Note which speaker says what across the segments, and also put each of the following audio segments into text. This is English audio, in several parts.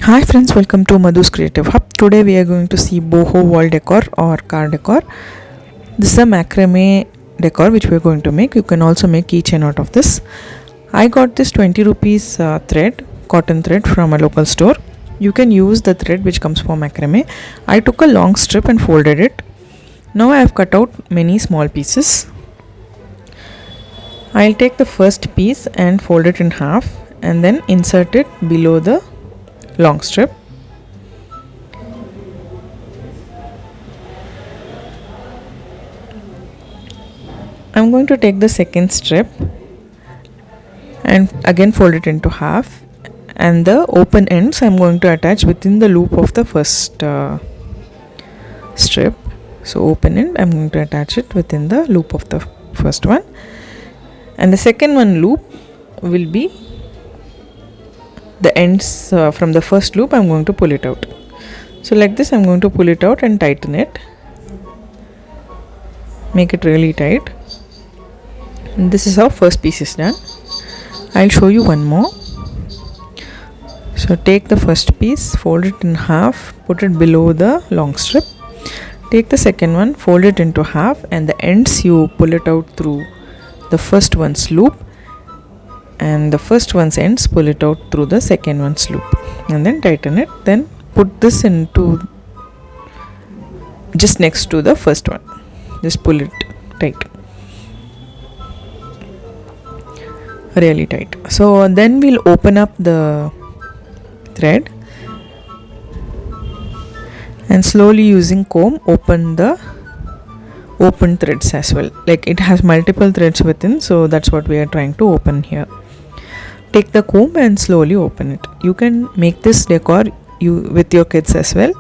Speaker 1: Hi friends, welcome to Madhu's Creative Hub. Today we are going to see boho wall decor or car decor. This is a macrame decor which we are going to make. You can also make keychain out of this. I got this 20 rupees thread, cotton thread from a local store. You can use the thread which comes from macrame. I took a long strip and folded it. Now I have cut out many small pieces. I'll take the first piece and fold it in half and then insert it below the long strip. I'm going to take the second strip and again fold it into half, and the open ends I'm going to attach within the loop of the first strip. So open end I'm going to attach it within the loop of the first one, and the second one loop will be the ends from the first loop. I'm going to pull it out. So like this I'm going to pull it out and tighten it, make it really tight. And this is how first piece is done. I'll show you one more. So take the first piece, fold it in half, put it below the long strip. Take the second one, fold it into half, and the ends you pull it out through the first one's loop, and the first one's ends pull it out through the second one's loop, and then tighten it. Then put this into just next to the first one. Just pull it tight, really tight. So then we'll open up the thread and slowly using comb open the open threads as well. Like it has multiple threads within, so that's what we are trying to open here. Take the comb and slowly open it. You can make this decor with your kids as well.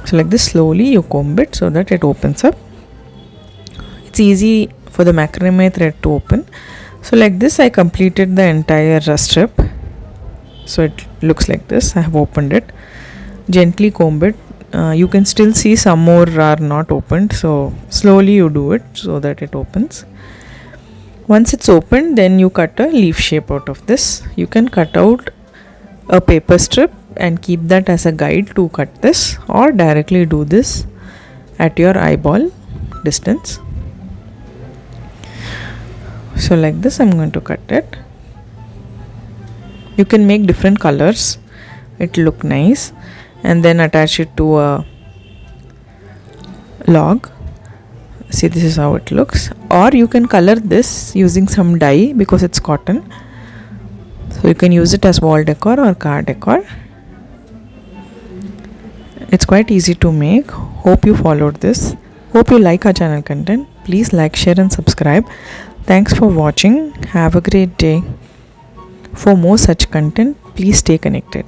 Speaker 1: So like this, slowly you comb it so that it opens up. It's easy for the macrame thread to open. So like this I completed the entire strip. So it looks like this. I have opened it. Gently comb it. You can still see some more are not opened, so slowly you do it so that it opens. Once it's opened, then you cut a leaf shape out of this. You can cut out a paper strip and keep that as a guide to cut this, or directly do this at your eyeball distance. So like this I'm going to cut it. You can make different colors, it look nice, and then attach it to a log. See, this is how it looks. Or you can color this using some dye because it's cotton. So you can use it as wall decor or car decor. It's quite easy to make. Hope you followed this. Hope you like our channel content. Please like, share and subscribe. Thanks for watching. Have a great day. For more such content, please stay connected.